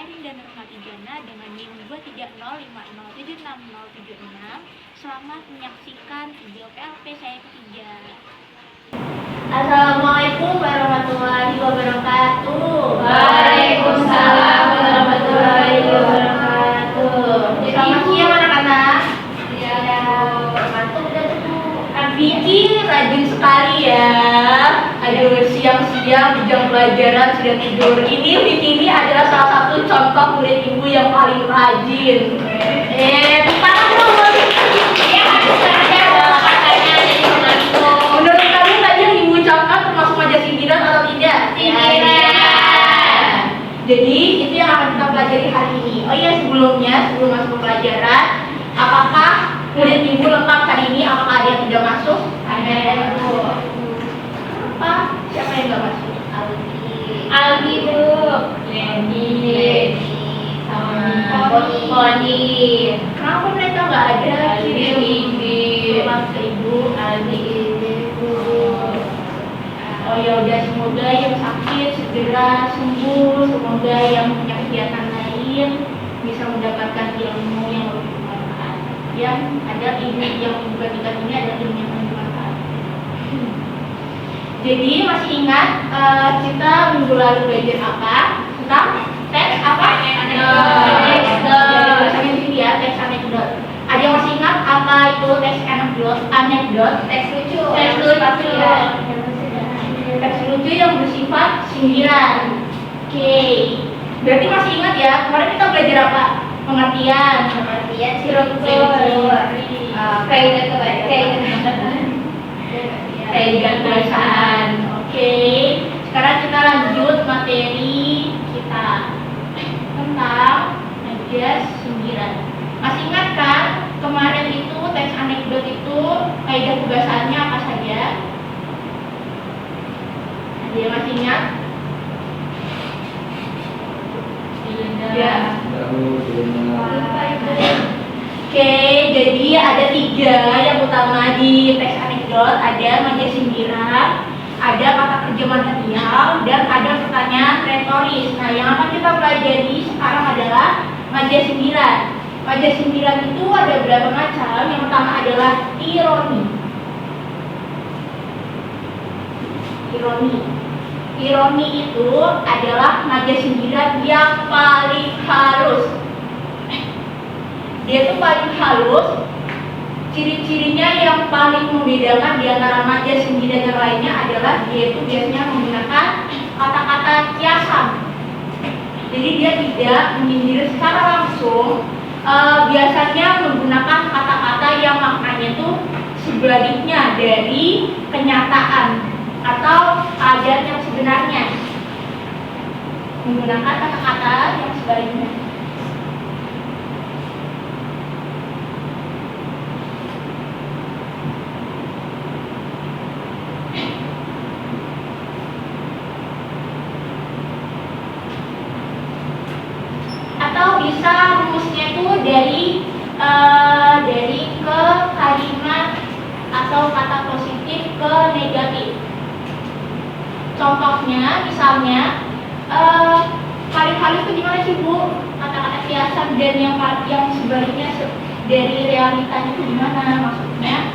daring dan Rahmati Jana dengan NIM 23050766076. Selamat menyaksikan video PLP saya ketiga. Assalamualaikum warahmatullahi wabarakatuh. Waalaikumsalam warahmatullahi wabarakatuh. Selamat siang anak-anak. Iya, Mantuk dan Kak Vicky rajin sekali ya. Aduh, siang-siang di jam pelajaran sudah tidur. Ini Vicky ini adalah salah satu contoh murid ibu yang paling rajin. Parah dong. ya harus saja katanya jadi menantu. Menurut kamu rajin ibu ucapkan termasuk wajah sindiran atau tidak? Sindiran. Jadi itu yang akan kita pelajari hari ini. Oh iya, sebelum masuk ke pelajaran, apakah murid ibu lengkap hari ini? Apakah ada yang tidak masuk? Ada Bu. Apa? Siapa yang tidak masuk? Aldi Bu. Leni. Sama Koni. Kenapa mereka nggak ada? Bibi. Mas ibu, Aldi. Oh ya udah, semoga yang sakit segera sembuh, semoga yang punya kegiatan lain bisa mendapatkan ilmu yang lebih bermanfaat. Yang ada ilmu yang membuat ini ada ilmu yang bermanfaat. Jadi masih ingat kita minggu lalu belajar apa? Tentang teks apa? Tulisannya di sini ya, teks anekdot. Ada yang masih ingat apa itu teks anekdot? Teks lucu. Teks lucu. Teks lucu yang bersifat sindiran. Oke. Berarti masih ingat ya, kemarin kita belajar apa? Pengertian, struktur, kaidah tulisan. Oke. Sekarang kita lanjut materi kita tentang najas sindiran. Masih ingat kan? Kemarin itu teks anekdot itu kaidah tugasannya apa saja? Ada yang masih ingat? Ya. Oke, jadi ada 3 yang utama di teks anekdot. Ada majaz sindiran, ada kata kerja material, dan ada pertanyaan retoris. Nah, yang akan kita pelajari sekarang adalah majaz sindiran. Majaz sindiran itu ada berapa macam? Yang pertama adalah ironi. Ironi itu adalah majaz sindiran yang paling halus. Dia itu paling halus. Ciri-cirinya yang paling membedakan di antara majaz sindiran yang lainnya adalah dia itu biasanya menggunakan kata-kata kiasan. Jadi dia tidak menyindir secara langsung. Biasanya menggunakan kata-kata yang maknanya itu sebaliknya dari kenyataan atau keadaan yang sebenarnya. Menggunakan kata-kata yang sebaliknya. Atau bisa rumusnya itu dari ke kalimat atau kata positif ke negatif. Contohnya, misalnya paling halus itu gimana sih Bu? Kata-kata kiasan dan yang sebaliknya dari realitanya itu gimana? Maksudnya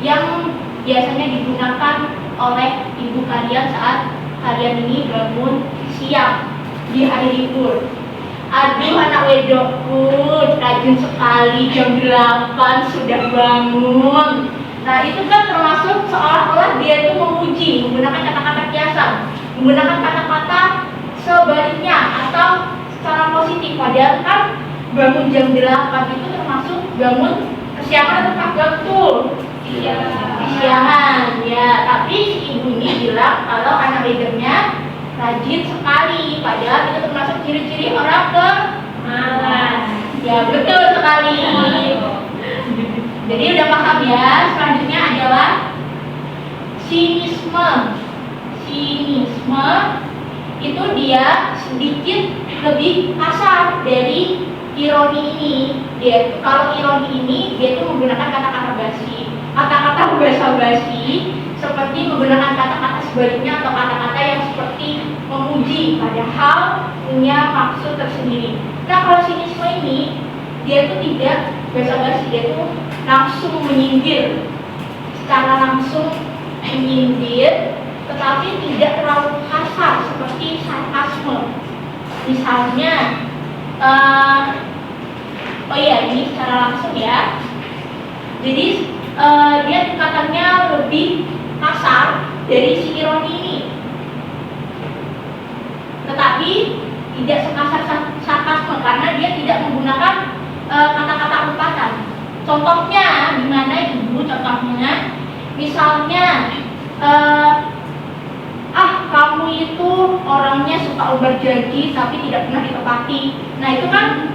yang biasanya digunakan oleh ibu kalian saat kalian ini bangun siang di hari libur. Aduh, anak wedokku rajin sekali, jam 8 sudah bangun. Nah, itu kan termasuk seolah-olah dia itu memuji, menggunakan kata-kata kiasan, menggunakan kata-kata sebaliknya atau secara positif. Padahal kan bangun jam 8 itu termasuk bangun kesiangan atau pagi? Kesiangan ya. Tapi si ibu ini bilang kalau anak leadernya rajin sekali, padahal itu termasuk ciri-ciri orang malas. Ya, betul sekali. Jadi udah paham ya. Selanjutnya adalah sinisme. Sinisme itu dia sedikit lebih kasar dari ironi ini. Kalau ironi ini dia itu menggunakan kata-kata basi, basa-basi, seperti menggunakan kata-kata sebaliknya atau kata-kata yang seperti memuji padahal punya maksud tersendiri. Nah kalau sinisme ini dia tuh tidak basa-basi, dia tuh langsung menyindir, secara langsung menyindir, tetapi tidak terlalu kasar seperti sarkasme. Misalnya, oh iya ini secara langsung ya. Jadi dia tingkatannya lebih kasar dari si ironi ini, tetapi tidak sekasar sarkasme karena dia tidak menggunakan kata-kata umpatan. Contohnya gimana ibu? Contohnya, misalnya kamu itu orangnya suka umbar janji tapi tidak pernah ditepati. Nah itu kan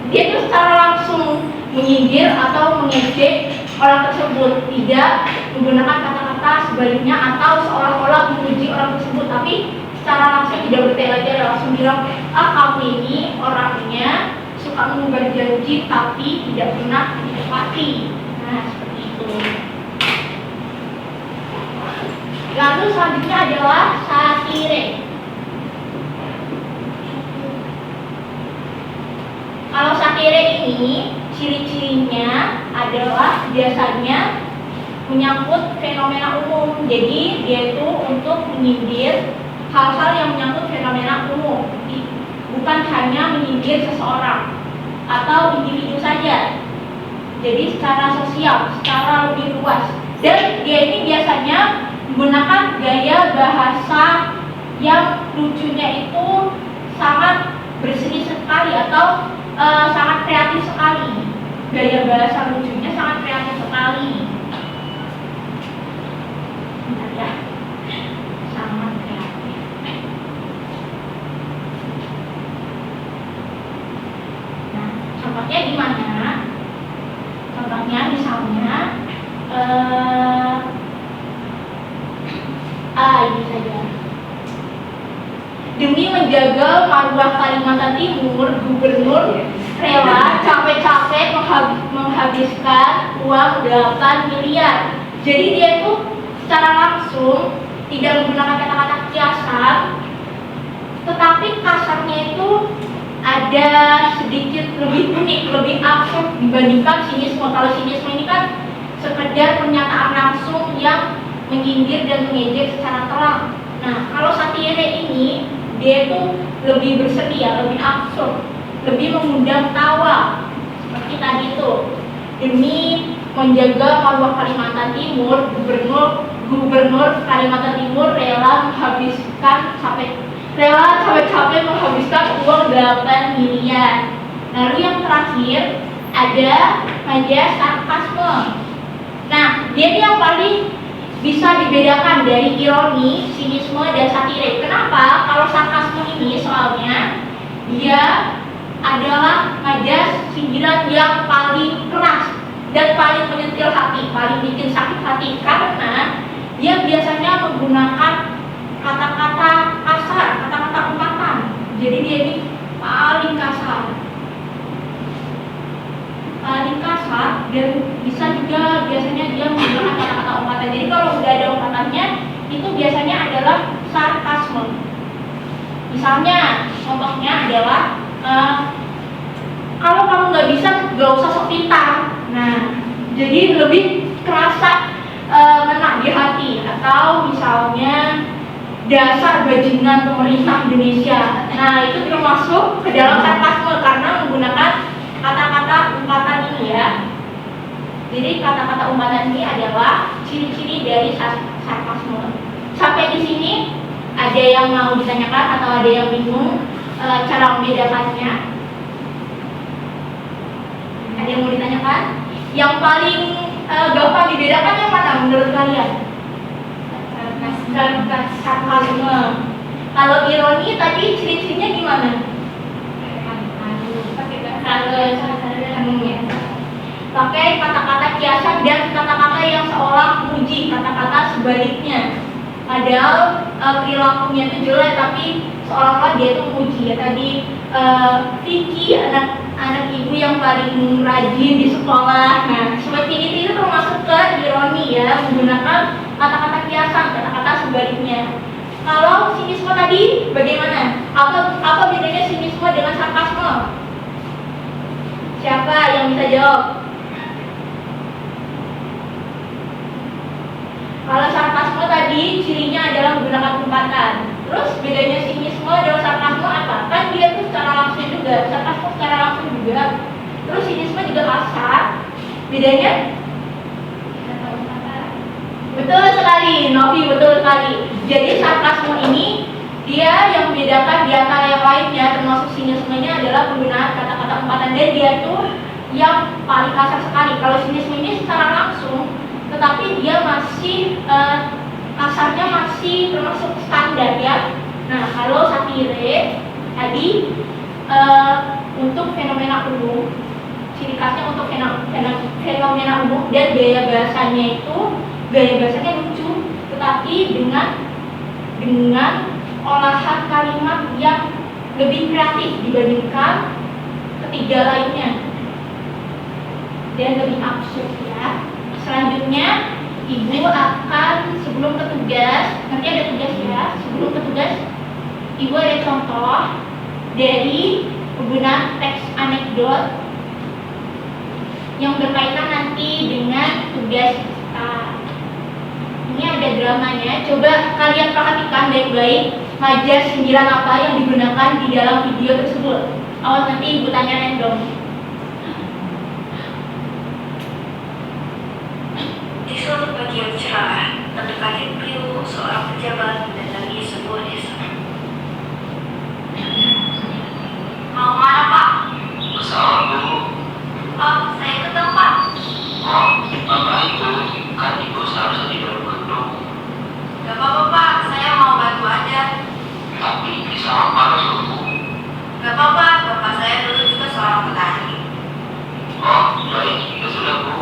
dia itu secara langsung menyindir atau mengejek orang tersebut, tidak menggunakan kata-kata sebaliknya atau seolah-olah memuji orang tersebut, tapi secara langsung tidak bertele-tele, langsung bilang kamu ini orangnya suka mengumbar janji tapi tidak pernah ditepati. Nah seperti itu. Lalu selanjutnya adalah satire. Kalau satire ini ciri-cirinya adalah biasanya menyangkut fenomena umum. Jadi dia itu untuk menyindir hal-hal yang menyangkut fenomena umum, bukan hanya menyindir seseorang atau individu saja. Jadi secara sosial, secara lebih luas. Dan dia ini biasanya menggunakan gaya bahasa yang lucunya itu sangat berseni sekali atau sangat kreatif sekali. Gaya bahasa lucunya sangat kreatif sekali. Bentar ya. Sangat kreatif. Nah, contohnya gimana? Contohnya misalnya ini saja. Demi menjaga marwah Kalimantan Timur, gubernur rela capek-capek menghabiskan uang 8 miliar. Jadi dia itu secara langsung tidak menggunakan kata-kata kiasan, tetapi kasarnya itu ada sedikit lebih unik, lebih absurd dibandingkan sinisme. Kalau sinisme ini kan sekedar pernyataan langsung yang menyindir dan mengejek secara terang. Nah, kalau satire ini dia itu lebih berseni ya, lebih absurd, lebih mengundang tawa. Seperti tadi itu, demi menjaga marwah Kalimantan Timur, gubernur Kalimantan Timur rela capek-capek menghabiskan uang 8 miliar. Lalu yang terakhir ada sarkasme. Nah, dia yang paling bisa dibedakan dari ironi, sinisme, dan satire. Kenapa? Kalau sarkasme ini soalnya dia adalah sindiran yang paling keras dan paling menyentil hati, paling bikin sakit hati, karena dia biasanya menggunakan kata-kata kasar, kata-kata umpatan. Jadi dia ini paling kasar, dan bisa juga biasanya dia menggunakan kata-kata umpatan. Jadi kalau udah ada umpatannya, itu biasanya adalah sarkasme. Misalnya, contohnya adalah kalau kamu nggak bisa, nggak usah sok pintar. Nah, jadi lebih kerasa ngena di hati. Atau misalnya dasar bajingan pemerintah Indonesia. Nah, itu termasuk ke dalam sarkasme karena menggunakan kata-kata umpatan ini ya. Jadi kata-kata umpatan ini adalah ciri-ciri dari sarkasme. Sampai di sini ada yang mau ditanyakan atau ada yang bingung cara membedakannya? Ada yang mau ditanyakan? Yang paling gampang dibedakan yang mana menurut kalian? Sarkasme. Kalau ironi tadi ciri-cirinya gimana? Pakai kata-kata kiasan dan kata-kata yang seolah memuji, kata-kata sebaliknya. Padahal perilakunya itu jelek, tapi seolah-olah dia itu memuji. Ya tadi Vicky, anak ibu yang paling rajin di sekolah. Nah, seperti ini termasuk ke ironi ya, menggunakan kata-kata kiasan, kata-kata sebaliknya. Kalau sinisme tadi bagaimana? Apa bedanya sinisme dengan sarkasme? Siapa yang bisa jawab? Kalau sarkasme tadi cirinya adalah menggunakan umpatan. Terus bedanya sinisme dengan sarkasme apa? Kan dia itu secara langsung juga, sarkasme secara langsung juga. Terus sinisme juga kasar. Bedanya? Betul sekali, Novi, betul sekali. Jadi sarkasme ini dia yang membedakan di antara yang lainnya, termasuk sinismenya adalah penggunaan kata-kata umpatan, dan dia itu yang paling kasar sekali. Kalau sinisme ini secara langsung, tetapi dia masih kasarnya masih termasuk standar ya. Nah, kalau satire tadi untuk fenomena umum, ciri khasnya untuk fenomena umum, dan gaya bahasanya lucu, tetapi dengan olahan kalimat yang lebih kreatif dibandingkan ketiga lainnya dan lebih absurd ya. Selanjutnya ibu akan, sebelum ke tugas, nanti ada tugas ya, sebelum ke tugas ibu ada contoh dari penggunaan teks anekdot yang berkaitan nanti dengan tugas kita. Ini ada dramanya, coba kalian perhatikan baik-baik majas sindiran apa yang digunakan di dalam video tersebut. Awas nanti ibu tanyain dong. Di suatu pagi yang cerah, terdekat Pio, seorang pejabat mendatangi sebuah desa. Mau mana, Pak? Assalamualaikum. Oh, saya ke tempat. Oh, apa itu? Kan ibu seharusnya di dalam gedung. Gak apa-apa, Pak. Saya mau bantu aja. Tapi di sana panas loh, Bu. Gak apa-apa, bapak saya dulu juga seorang petani. Oh, baik. Ya sudah, Bu.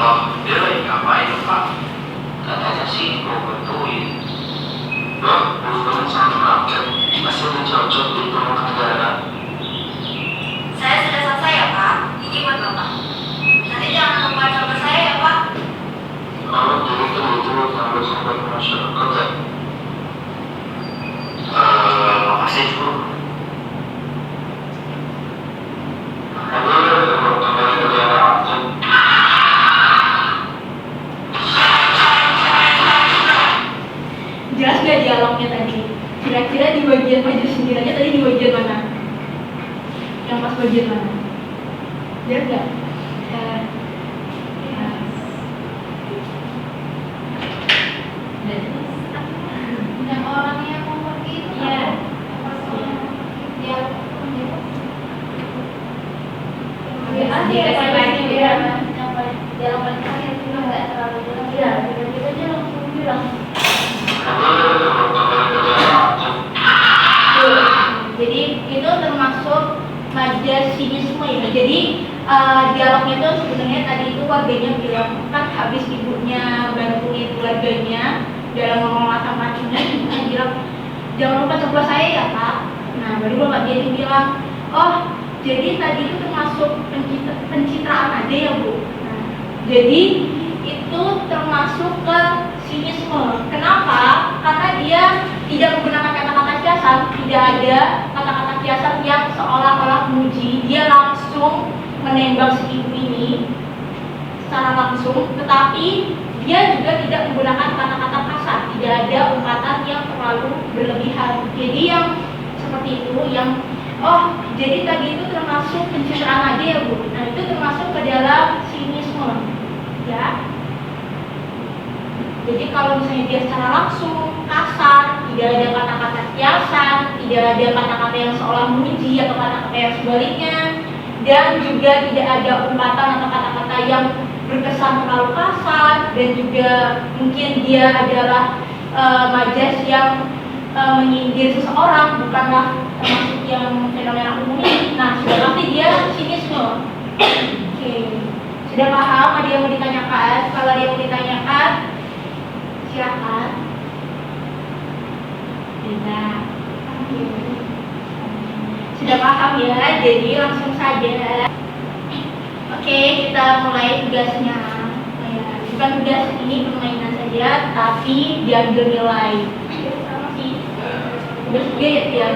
Oh, dia lagi ngapain, Pak? Katanya sih mau bantuin. Loh, bukan sama rakyat. Masih mencocok di tolong negara. Saya sudah selesai ya, Pak. Ini buat bapak. Nanti jangan lupa coba saya ya, Pak. Oh, jadi itu sahabat-sahabat masyarakat ya? Makasih, Bu. Jelas gak dialognya tadi? Kira-kira di bagian maju sindirannya tadi di bagian mana? Yang pas bagian mana? Jelas gak? Yang orangnya mau pergi itu Iya. dia Dikasih lagi ya. dialog paling terakhir juga nggak terlalu jelas. Iya, tiba-tiba dia langsung bilang. Jadi itu termasuk majas sinisme ya. Jadi dialognya itu sebenarnya tadi itu warganya bilang kan habis ibunya bantuin keluarganya dalam mengelola sampahnya, ibunya bilang jangan lupa coblos saya ya Pak. Nah baru bapak dia bilang, oh jadi tadi itu termasuk pencitraan aja ya Bu. Nah, jadi itu termasuk ke sinisme. Kenapa? Karena dia tidak menggunakan kata-kata kiasan, tidak ada kata-kata kiasan yang seolah-olah memuji. Dia langsung menembak si ibu ini secara langsung, tetapi dia juga tidak menggunakan kata-kata kasar, tidak ada umpatan yang terlalu berlebihan. Jadi yang seperti itu, yang oh jadi tadi itu termasuk pencitraan aja ya Bu. Nah itu termasuk ke dalam sinisme, ya. Jadi kalau misalnya dia secara langsung kasar, tidak ada kata-kata kiasan, tidak ada kata-kata yang seolah memuji atau kata-kata yang sebaliknya, dan juga tidak ada umpatan atau kata-kata yang berkesan terlalu kasar, dan juga mungkin dia adalah majas yang menyindir seseorang, bukanlah termasuk yang fenomena umum ini. Nah, sudah pasti dia sinisme. Oke. Sudah paham? Ada yang mau ditanyakan? Kalau ada yang mau ditanyakan, silakan. Tidak. Sudah paham ya? Jadi langsung saja. Oke, kita mulai tugasnya. bukan tugas ini permainan saja, tapi diambil nilai. Sama sih. Tugas juga ya.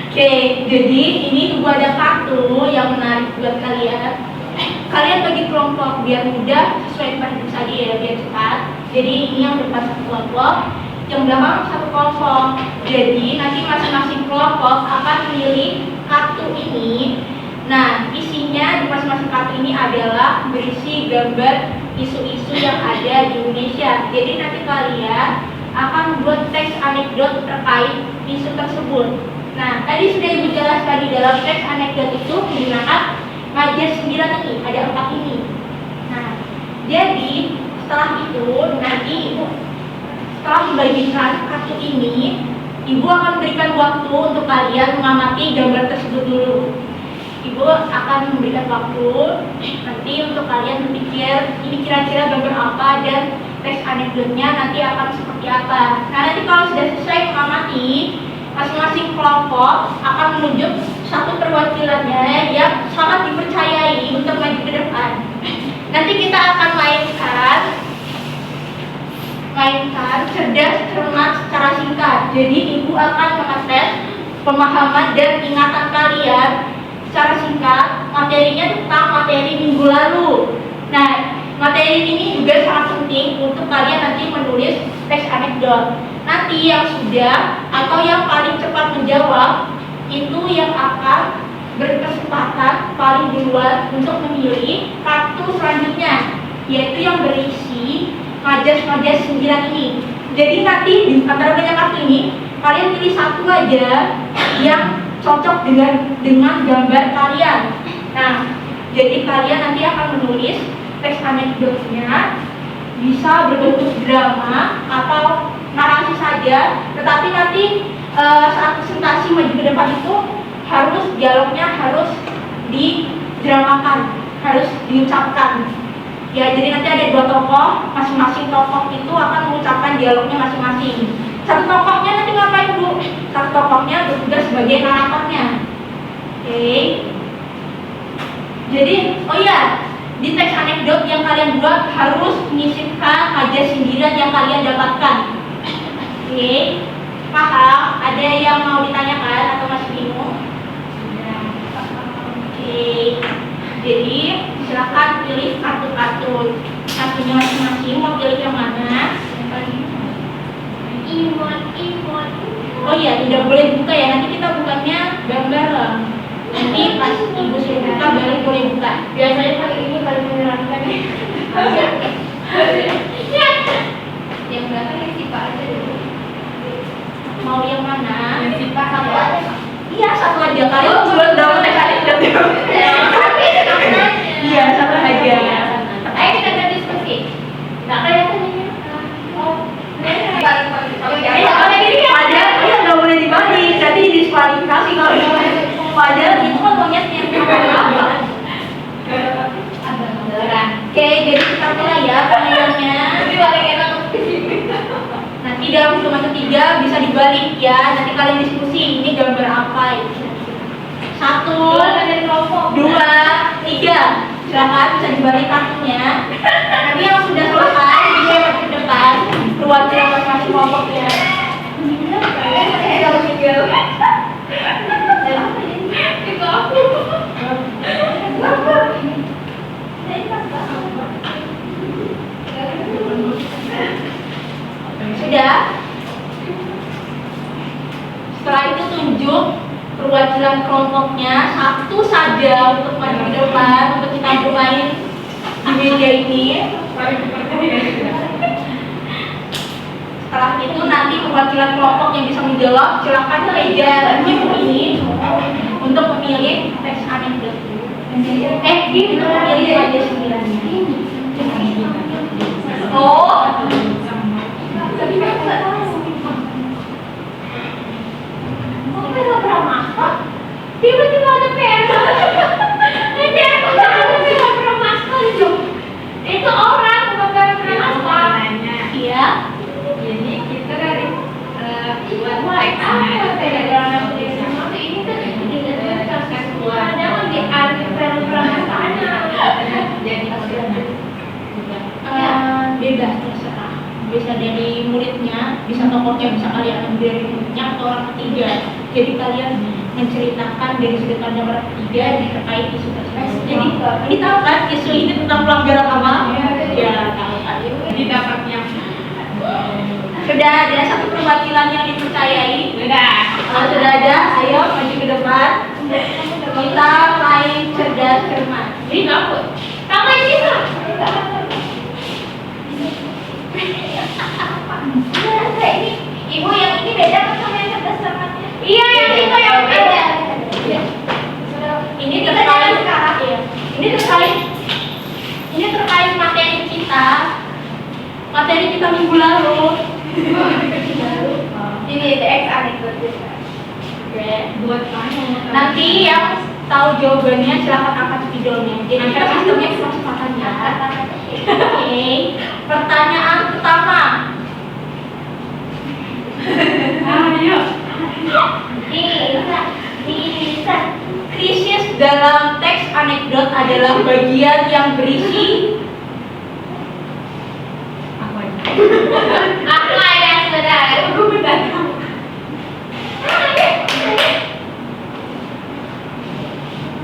Oke, jadi ini juga ada kartu yang menarik buat kalian. Kalian bagi kelompok biar mudah, sesuai dengan saja ya, biar cepat. Jadi ini yang depan satu kelompok, yang belakang satu kelompok. Jadi nanti masing-masing kelompok akan memilih kartu ini. Nah, isinya di masing-masing kartu ini adalah berisi gambar isu-isu yang ada di Indonesia. Jadi nanti kalian akan membuat teks anekdot terkait isu tersebut. Nah, tadi sudah Ibu jelaskan di dalam teks anekdot itu menggunakan ngajar 9 ini, ada 4 ini. Nah, jadi setelah itu nanti Ibu setelah membagikan kartu ini, Ibu akan berikan waktu untuk kalian mengamati gambar tersebut dulu. Ibu akan memberikan waktu nanti untuk kalian berpikir ini kira-kira gambar apa dan teks anekdotnya nanti akan seperti apa. Nah, nanti kalau sudah selesai mengamati, masing-masing kelompok akan menunjuk satu perwakilannya yang sangat dipercayai untuk maju ke depan. Nanti kita akan mainkan cerdas cermat secara singkat. Jadi Ibu akan mengetes pemahaman dan ingatan kalian secara singkat materinya tentang materi minggu lalu. Nah, materi ini juga sangat penting untuk kalian nanti menulis teks anekdot. Nanti yang sudah atau yang paling cepat menjawab itu yang akan berkesempatan paling duluan untuk memilih kartu selanjutnya, yaitu yang berisi majas-majas 9 ini. Jadi nanti di antara banyak kartu ini kalian pilih satu aja yang cocok dengan gambar kalian. Nah, jadi kalian nanti akan menulis teks anekdotnya bisa berbentuk drama atau narasi saja, tetapi nanti saat presentasi maju ke depan itu harus dialognya harus didramakan, harus diucapkan. Ya, jadi nanti ada 2 tokoh, masing-masing tokoh itu akan mengucapkan dialognya masing-masing. Satu tokohnya nanti ngapain Bu? Satu tokohnya bertugas sebagai naratornya. Oke. Jadi, oh iya, di teks anekdot yang kalian buat harus menyisipkan majas sindiran yang kalian dapatkan. Oke, paham? Ada yang mau ditanyakan atau masih bingung? Oke, jadi silakan pilih kartunya masing-masing. Mau pilih yang mana? Imot. Oh iya, tidak boleh buka ya. Nanti kita bukanya bareng-bareng. Nanti pas Ibu sudah buka baru boleh buka. Biasanya kali ini paling menyenangkan ya. Yang belakang yang Sipa aja dulu. Mau yang mana? Yang Sipa satu aja. Iya, satu aja. Kalian belum dapat teks anekdot. Iya, satu aja. Ayo kita berdiskusi. Nggak kelihatan ini. Padahal iya nggak boleh dibalik, jadi diskualifikasi kalau padahal itu kan monyetnya. Oke, jadi kita mulai ya pemilihannya. Nanti dalam hitungan ketiga bisa dibalik ya. Nanti kalian diskusi ini gambar apa itu. 1, 2, 3. Silakan bisa dibalik kartunya. Nanti yang sudah selesai bisa maju ke depan. Perwakilan masing-masing kelompok ya. Sudah. Setelah itu tunjuk perwakilan kelompoknya satu saja untuk maju ke depan untuk kita bermain di meja ini. Setelah itu nanti perwakilan kelompok yang bisa menjawab silakan ke meja ini untuk memilih teks anekdot. Ini untuk memilih aja 9-nya. Oh. Nggak pernah masak. Tiba-tiba ada PR. Nggak pernah masak itu. Itu orang bukan pernah masak. Iya. Jadi kita dari buat apa dalam ini kan ada di arti pernah masaknya. Jadi bebas terserah. Bisa dari muridnya, bisa tokohnya, bisa kalian ambil dari muridnya atau orang ketiga. Jadi kalian menceritakan dari sudut pandang orang ketiga terkait isu tersebut. Jadi ini tahu kan isu ini tentang pelanggaran HAM? Ya tahu kan. Jadi dapatnya. Sudah ada satu perwakilan yang dipercayai. Sudah. Kalau sudah ada, ayo maju ke depan. Kita main cerdas cermat. Ini kamu. Kamu ini kan? Ini ibu yang ini beda kan sama yang cerdas cermatnya? Iya, yang itu yang beda. Ini terkait ya. Ini terkait materi kita. Materi kita minggu lalu. Ini TX anekdot. Oke. Buat kamu. Nanti yang tahu jawabannya silahkan angkat spidolnya. Jadi kita sistemnya cepat-cepatan ya. Oke. Pertanyaan pertama. Ayo. Bisa. Krisis dalam teks anekdot adalah bagian yang berisi Aku ada saudara. Aku benar.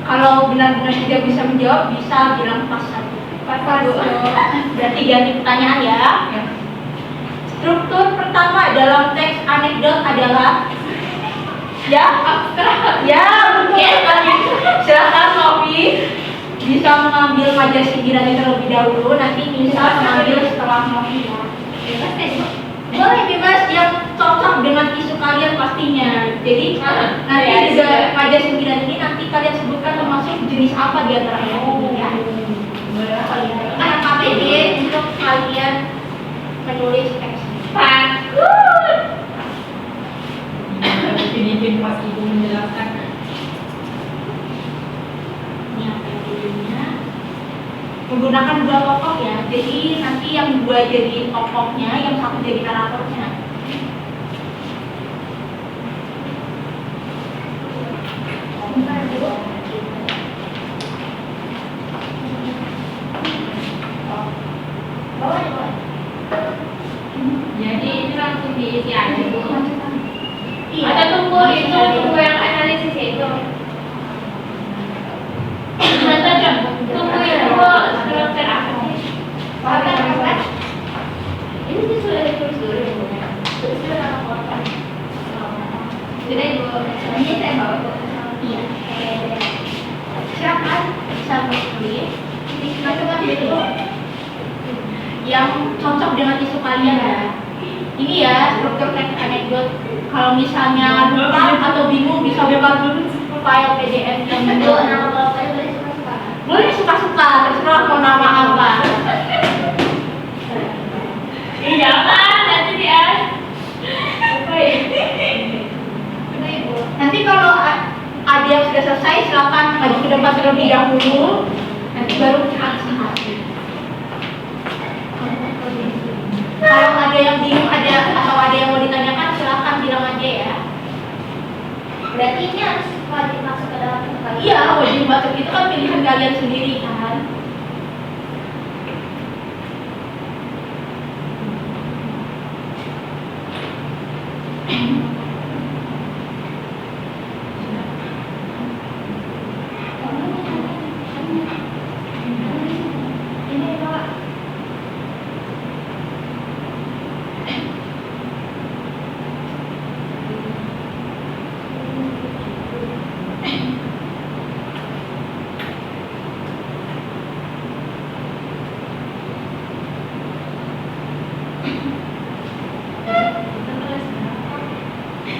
Kalau benar-benar tidak bisa menjawab, bisa bilang pas satu. Pas satu. Berarti ganti pertanyaan ya. Struktur pertama dalam teks anekdot adalah ya, ya betul sekali. Silakan Sofi bisa mengambil majas sindirannya terlebih dahulu, nanti bisa mengambil setelah Sofi ya. Boleh bebas yang cocok dengan isu kalian pastinya. Jadi nanti juga majas sindiran ini nanti kalian sebutkan termasuk jenis apa di antaranya ya. Anak KPD untuk kalian menulis teks. Takut. Ini pas ibu menjelaskan. Ini apa yang judulnya? Menggunakan dua tokoh ya. Jadi nanti yang dua jadi tokohnya, yang satu jadi naratornya. Jadi ini langsung diisi aja bu. Iya. Atau tunggu itu, tunggu yang analisis itu. Tunggu itu struktur apa sih? Ini sih sudah ditulis dulu ya, Bu. Terus sudah nama kota. Sudah Ibu. Ini saya bawa Bu. Iya. Silakan. Bisa berkulit. Coba dulu. Yang cocok dengan isu kalian ya. Ini ya struktur teks anekdot. Kalau misalnya lupa atau bingung bisa buka dulu file PDF yang Bu, nama bapaknya boleh suka-suka. boleh suka-suka, terserah mau nama apa. Iya kan, nanti dia. Nanti kalau ada yang sudah selesai silakan maju ke depan terlebih dahulu. Nanti baru aksi. Kalau ada yang bingung atau ada yang mau ditanyakan silakan bilang aja ya. Berarti ini harus wajib masuk ke dalam itu kali. Iya, wajib masuk itu kan pilihan kalian sendiri kan. Ini Pak.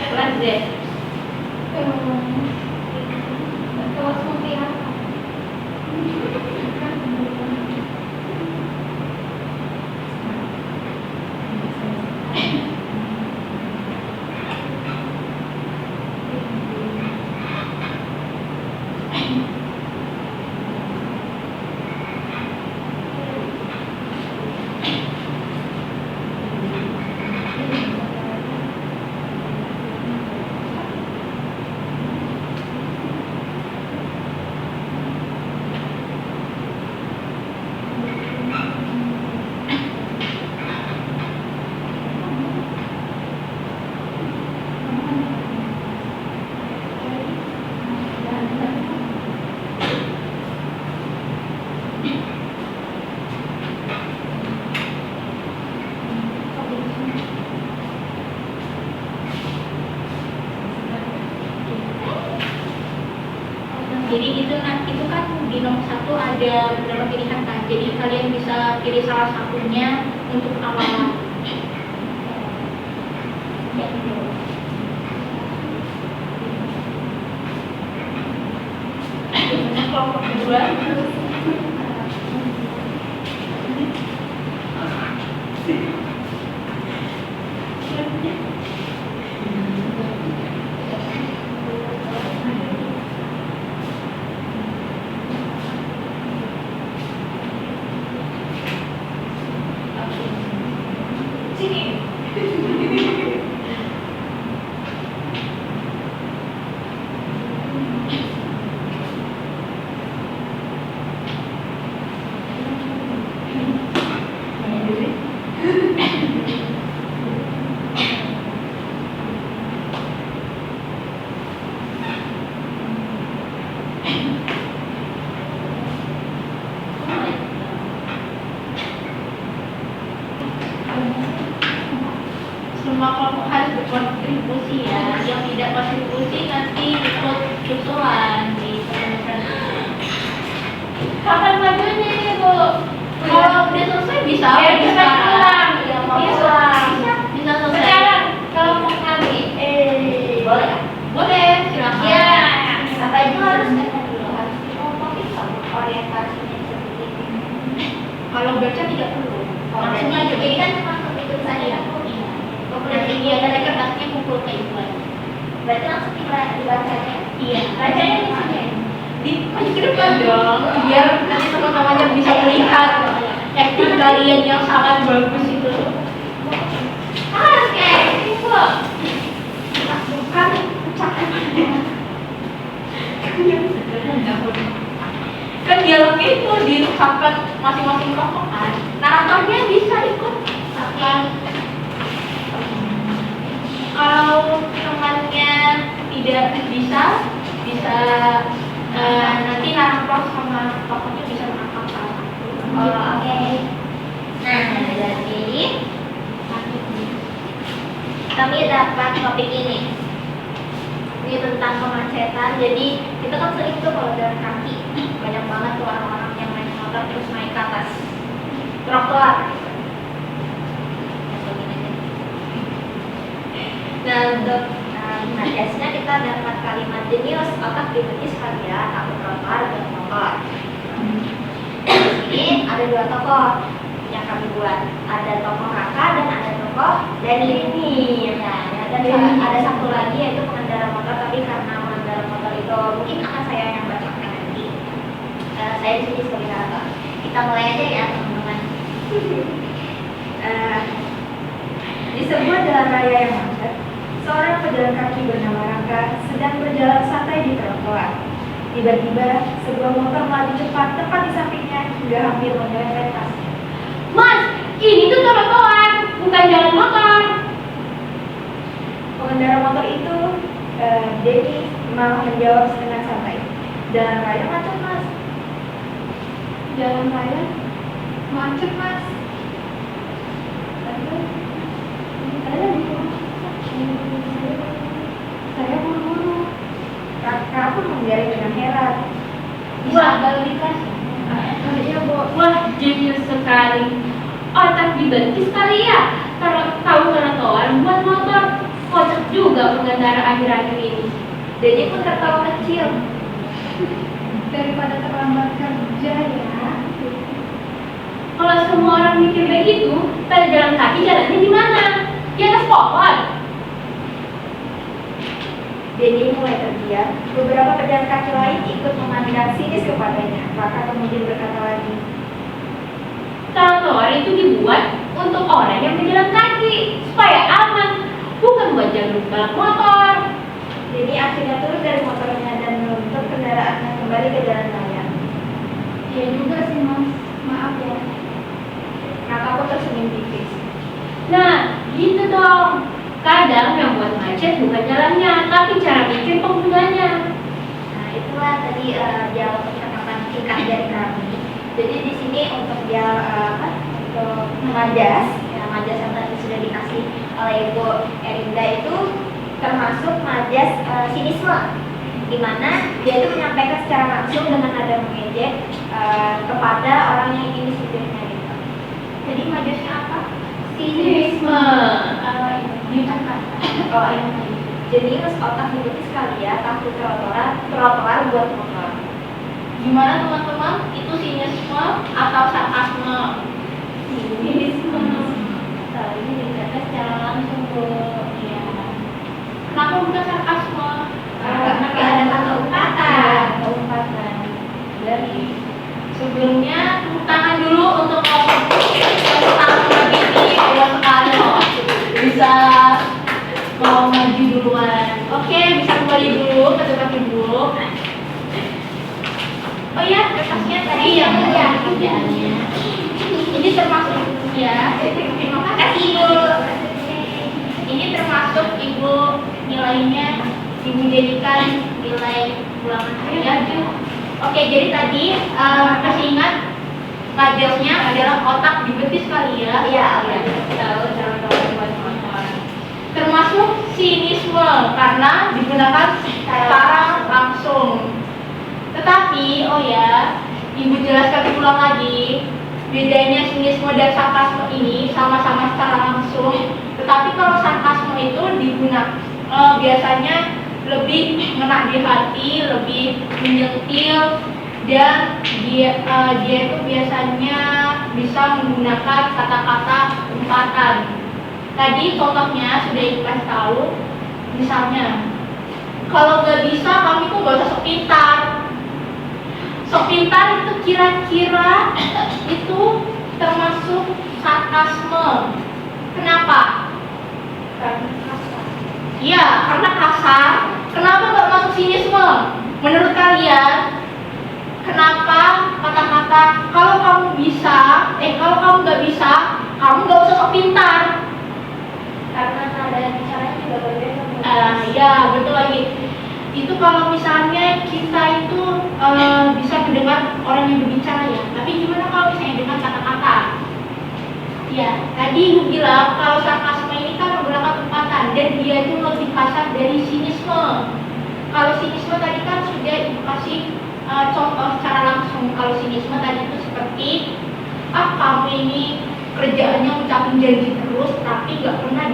Kelas Z. Kelas Mufti apa? Jadi itu kan di nomor 1 ada beberapa pilihan kan. Jadi kalian bisa pilih salah satunya untuk awalan. Kelompok kedua. Semua kelompok harus berkontribusi ya. Yang tidak kontribusi nanti ikut susulan di teman-teman. Kapan majunya ini Bu? Kalau udah selesai bisa. Ya, bisa sekarang. pulang. Ya, mau pulang. Bisa selesai. Sekarang kelompok kami. Boleh. Boleh, silakan. Ya. Apa itu harus harus kelompok itu orientasinya seperti ini. Kalau baca tidak perlu. Langsung aja. Ini kan cuma ikut saja. Nanti dia ada kertasnya kumpul kayak gitu. Berarti langsung dibacanya? Iya. Bacanya di sini. Maju ke depan dong, biar nanti teman-temannya bisa melihat acting kalian yang sangat bagus itu. Harus kayak gitu. Bukan ucapan. Kan dialognya itu diucapkan masing-masing kelompok kan. Naratornya bisa ikut. Kalau temannya tidak bisa nanti narator sama tokohnya bisa menangkap salah satu. Oke. Nah, jadi kami dapat topik ini. Ini tentang kemacetan. Jadi kita kan sering tuh kalau jalan kaki banyak banget tuh orang-orang yang naik motor terus naik ke atas trotoar. Nah, untuk nadasnya kita dapat kalimat jenius, otak dibetis kalian, aku trotoar dan motor. Ini ada 2 tokoh yang kami buat. Ada tokoh Raka dan ada tokoh Dani. Nah, ada satu lagi yaitu pengendara motor, tapi karena pengendara motor itu mungkin akan saya yang bacakan nanti. Saya di sini sebagai narator. Kita mulai aja ya teman-teman. Di sebuah jalan raya yang macet, seorang pejalan kaki bernama Raka sedang berjalan santai di trotoar. Tiba-tiba, sebuah motor melaju cepat tepat di sampingnya hingga hampir menyerempet tasnya. Mas, ini tuh trotoar, bukan jalan motor. Pengendara motor itu, Denny, malah menjawab setengah santai. Jalan raya macet, Mas. Jalan raya macet, Mas. Saya buru-buru. Raka pun membiarkan dengan heran. Wah, baru dikasih. Iya, Bu. Wah, jenius sekali. Otak dibetis kali ya. Tahu trotoar buat motor. Kocak juga pengendara akhir-akhir ini. Denny pun tertawa kecil. Daripada terlambat kerja ya. Kalau semua orang mikir begitu, pada jalan kaki jalannya di mana? Di atas pohon. Denny mulai terdiam. Beberapa pejalan kaki lain ikut memandang sinis kepadanya. Raka kemudian berkata lagi, Trotoar itu dibuat untuk orang yang berjalan kaki supaya aman, bukan buat jalur balap motor. Denny akhirnya turun dari motornya dan menuntut kendaraannya kembali ke jalan raya. Iya juga sih Mas. Maaf ya. Raka pun tersenyum tipis. Nah, gitu dong. Kadang yang buat macet bukan jalannya, tapi cara mikir penggunanya. Nah, itulah tadi dialog percakapan singkat dari kami. Jadi di sini untuk untuk majas, ya majas yang tadi sudah dikasih oleh Ibu Erinda itu termasuk majas sinisme. di mana dia itu menyampaikan secara langsung dengan nada mengejek kepada orang yang ingin disebutnya gitu. Jadi majasnya apa? Sinisme. Diucapkan. Oh iya. Jenius otak dibetis kali ya, takut trotoar buat motor. Gimana teman-teman? Itu sinisme atau sarkasme? Sinisme. Soalnya dikata secara langsung Bu. Iya. Kenapa bukan sarkasme? Karena gak ada kata umpatan. Umpatan dari Sebelumnya tepuk tangan dulu untuk kelompok pagi ini hebat sekali loh. Bisa mau maju duluan. Oke, bisa kembali dulu ke tempat duduk. Oh iya, kertasnya tadi yang kerjaannya. Ini termasuk ya. Terima kasih Ibu. Ini termasuk Ibu nilainya Ibu jadikan nilai ulangan ya. Oke, jadi tadi kasih ingat majasnya adalah otak dibetis kali ya. Iya. Tahu teman-teman. Termasuk sinisme karena digunakan secara langsung. Tetapi, oh ya, Ibu jelaskan ulang lagi. Bedanya sinisme dan sarkasme ini sama-sama secara langsung. Tetapi kalau sarkasme itu digunakan biasanya lebih mengena di hati, lebih menyentil, dan dia itu biasanya bisa menggunakan kata-kata umpatan. Tadi contohnya sudah Ibu kasih tahu, misalnya kalau nggak bisa kamu tuh nggak usah sok pintar. Sok pintar itu kira-kira itu termasuk sarkasme. Kenapa? Karena kasar. Iya, karena kasar. Kenapa nggak masuk sinisme? Menurut kalian, kenapa kata-kata kalau kamu bisa, kalau kamu nggak bisa, kamu nggak usah sok pintar? Karena nada bicaranya juga berbeda. Ya betul lagi. Itu kalau misalnya kita itu bisa mendengar orang yang berbicara ya. Tapi gimana kalau misalnya dengan kata-kata? Ya, tadi Ibu bilang kalau sarkasme ini kan menggunakan umpatan dan dia itu lebih kasar dari sinisme. Kalau sinisme tadi kan sudah Ibu kasih contoh secara langsung. Kalau sinisme tadi itu seperti kamu ini kerjaannya ngucapin janji terus tapi nggak pernah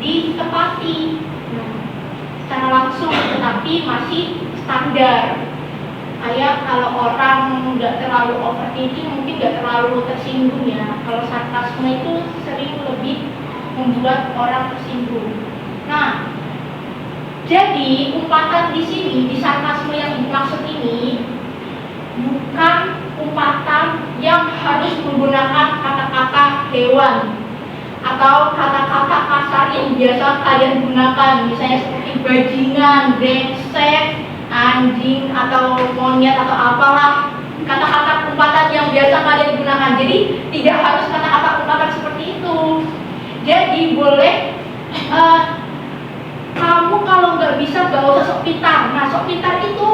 ditepati. Secara langsung tetapi masih standar. Kayak kalau orang nggak terlalu overthinking mungkin nggak terlalu tersinggung ya. Kalau sarkasme itu sering lebih membuat orang tersinggung. Nah, jadi umpatan di sini di sarkasme yang dimaksud ini bukan umpatan yang harus menggunakan kata-kata hewan atau kata-kata kasar yang biasa kalian gunakan, misalnya seperti bajingan, brengsek, anjing atau monyet atau apalah, kata-kata umpatan yang biasa kalian gunakan. Jadi tidak harus kata-kata umpatan seperti itu. Jadi boleh kamu kalau nggak bisa nggak usah sok pintar. Nah, sok pintar itu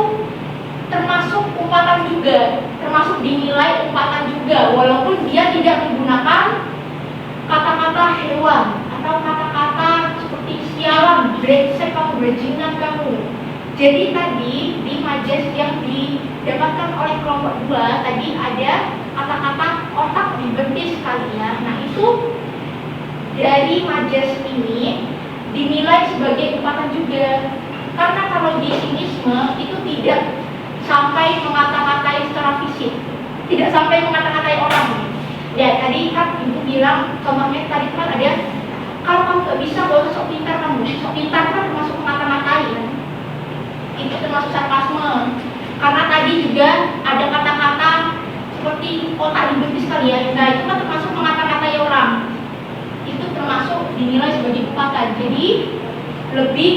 termasuk umpatan juga, termasuk dinilai umpatan juga, walaupun dia tidak menggunakan kata-kata hewan atau kata-kata seperti sialan, brengsek kamu, bajingan kamu. Jadi tadi di majas yang didapatkan oleh kelompok 2 tadi ada kata-kata otak dibetis kali ya. Nah itu dari majas ini dinilai sebagai umpatan juga. Karena kalau di sinisme itu tidak sampai mengata-ngatai secara fisik, tidak sampai mengata-ngatai orang. Ya tadi kan Ibu bilang contohnya tadi kan ada kalau kamu nggak bisa gak usah sok pintar kamu. Sok pintar kan termasuk mengata-ngatai kan? Itu termasuk sarkasme. Karena tadi juga ada kata-kata seperti otak dibetis kali ya. Nah itu kan termasuk mengata-ngatai orang. Itu termasuk dinilai sebagai umpatan. Jadi lebih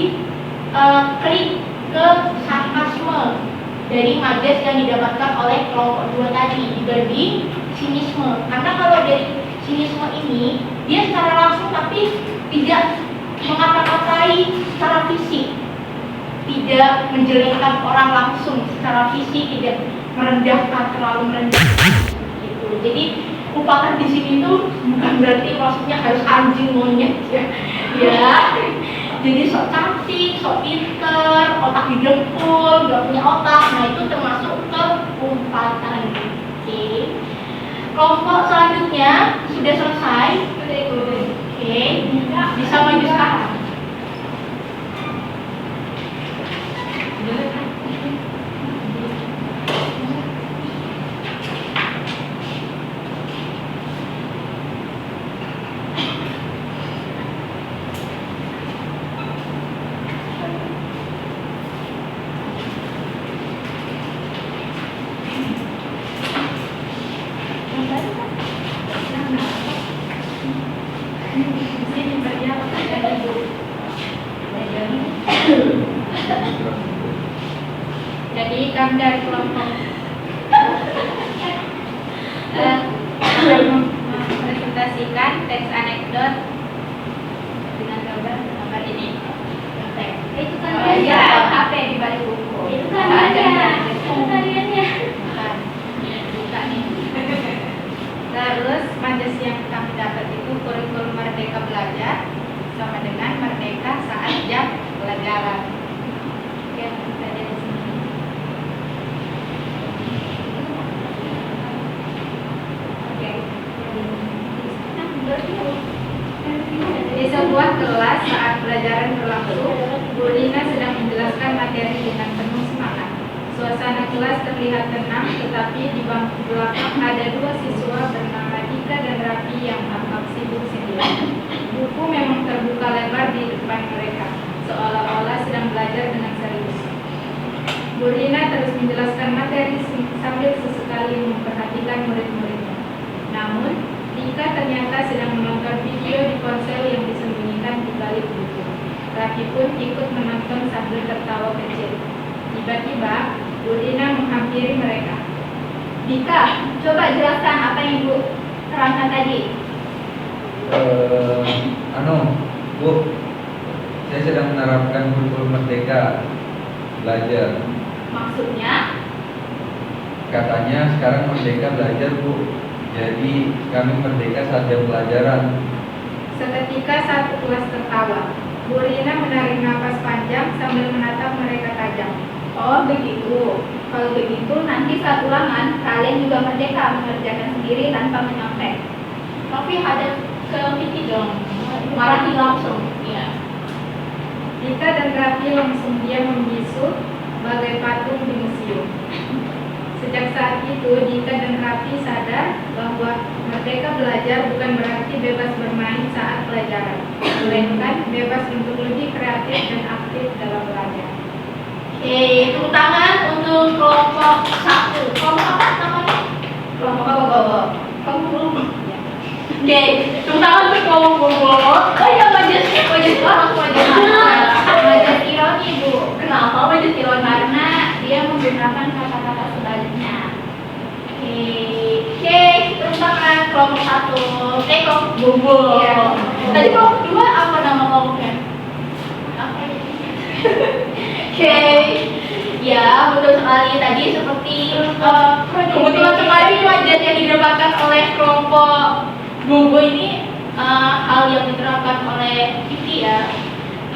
klik ke sarkasme dari majas yang didapatkan oleh kelompok 2 tadi dibanding sinisme. Karena kalau dari sinisme ini dia secara langsung tapi tidak mengata-katai secara fisik, tidak menjelekkan orang langsung secara fisik, tidak merendahkan, terlalu merendahkan gitu. Jadi umpatan di sini tuh bukan berarti maksudnya harus anjing monyet ya. Ya. jadi sok cantik, sok pinter, otak dijempol, gak punya otak. Nah itu termasuk ke umpatan. Oke. Kelompok selanjutnya sudah selesai. Oke. Bisa maju sekarang. Jadi kami dari kelompok mempresentasikan teks anekdot dengan gambar ini. Itu kan Ya, HP di balik buku. Itu kan kaliannya. Bukan. Bukan nih. Terus majas yang kami dapat itu kurikulum Merdeka Belajar sama dengan Merdeka saat jam pelajaran. Oke, kita ada di sini. Oke. Di sebuah kelas saat pelajaran berlangsung, Bu Lina sedang menjelaskan materi dengan penuh semangat. Suasana kelas terlihat tenang, tetapi di bangku belakang ada dua siswa bernama Dika dan Raffi yang tampak sibuk sendiri. Buku memang terbuka lebar di depan mereka, seolah-olah sedang belajar dengan serius. Bu Lina terus menjelaskan materi sambil sesekali memperhatikan murid-muridnya. Namun, Dika ternyata sedang menonton video di ponsel yang disembunyikan di balik buku. Raffi pun ikut menonton sambil tertawa kecil. Tiba-tiba, Bu Lina menghampiri mereka. Dika, coba jelaskan apa yang Ibu terangkan tadi. Bu, saya sedang menerapkan kurikulum Merdeka Belajar. Maksudnya? Katanya sekarang Merdeka Belajar, Bu. Jadi kami merdeka saat jam pelajaran. Seketika satu kelas tertawa. Bu Lina menarik napas panjang sambil menatap mereka tajam. Oh begitu. Kalau begitu nanti saat ulangan kalian juga merdeka mengerjakan sendiri tanpa menyontek. Tapi ada ke Vicky dong. Marahi langsung. Iya. Dika dan Raffi langsung diam membisu bagai patung di museum. Sejak saat itu, Dika dan Raffi sadar bahwa merdeka belajar bukan berarti bebas bermain saat pelajaran, melainkan bebas untuk lebih kreatif dan aktif dalam belajar. Oke, tepuk tangan untuk kelompok 1. Kelompok apa namanya? Kelompok Bobo. Oke, tepuk tangan untuk kelompok Bobo. Oh ya, majas langsung majas ironi, Bu. Kenapa majas ironi? Karena dia menggunakan kata-kata sebaliknya. Oke, tepuk tangan kelompok 1. Kelompok Bobo. Iya. Tadi kelompok 2 apa nama kelompoknya? Oke, ya betul sekali. Tadi seperti kebetulan sekali majas yang didapatkan oleh kelompok Bobo ini hal yang diterapkan oleh Vicky ya.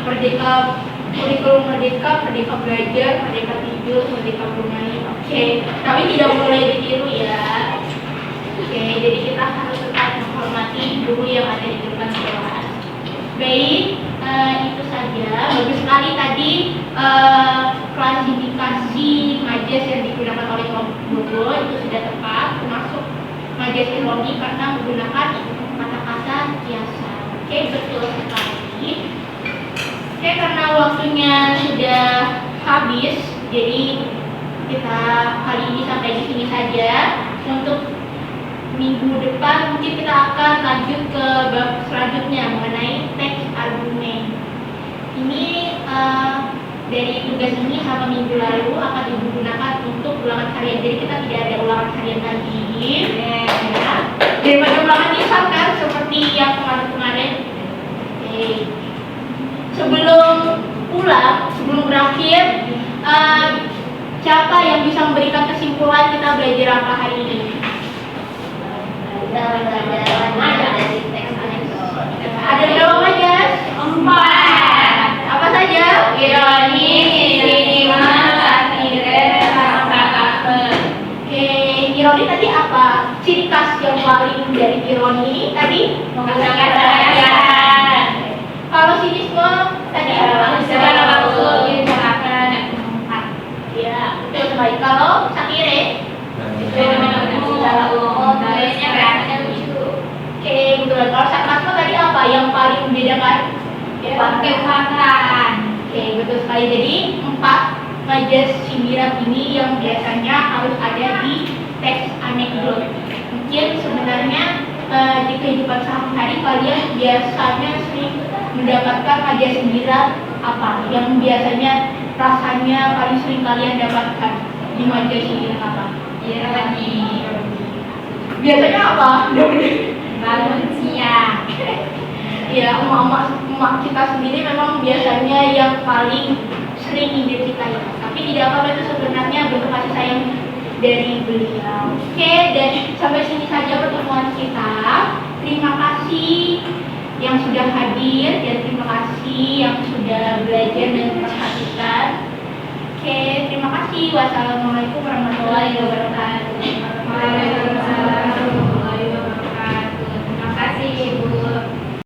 Merdeka, kurikulum merdeka, merdeka belajar, merdeka tidur, merdeka bermain. Oke, tapi tidak boleh ditiru ya. Oke, jadi kita harus tetap menghormati guru yang ada di depan kelas. Baik, itu saja. Bagus sekali tadi klasifikasi majas yang digunakan oleh kelompok Bobo itu sudah tepat, termasuk majas ironi karena menggunakan kata-kata kiasan. Oke, betul sekali. Oke, karena waktunya sudah habis, jadi kita kali ini sampai di sini saja. Untuk minggu depan mungkin kita akan lanjut ke bab selanjutnya mengenai teks argumen. Ini dari tugas ini sama minggu lalu akan digunakan untuk ulangan harian. Jadi kita tidak ada ulangan harian lagi. Ya. Daripada ulangan lisan kan seperti yang kemarin-kemarin. Oke. Sebelum pulang, sebelum berakhir, siapa yang bisa memberikan kesimpulan kita belajar apa hari ini? Ada berapa majas? 4. Masyarakat Yayasan. Kalau sinisme tadi Secara langsung diusahakan ya betul sekali. Kalau satire Kayaknya kreatif lucu. oke betul. Kalau sarkasme tadi apa yang paling membedakan? Keuangan. Oke betul sekali. Jadi 4 majas sindiran ini yang biasanya harus ada di teks anekdot. Mungkin sebenarnya di kehidupan sehari-hari kalian biasanya sering mendapatkan majas sindiran apa yang biasanya rasanya paling sering kalian dapatkan di majas sindiran apa? Ironi. Biasanya apa? Bangun siang. Ya, emak kita sendiri memang biasanya yang paling sering identifikasi. Tapi tidak apa-apa, itu sebenarnya bentuk kasih sayang dari beliau. Oke, dan sampai sini saja pertemuan kita. Terima kasih yang sudah hadir dan terima kasih yang sudah belajar dan memperhatikan. Oke, terima kasih. Wassalamualaikum warahmatullahi wabarakatuh. Waalaikumsalam warahmatullahi wabarakatuh. Terima kasih, Ibu.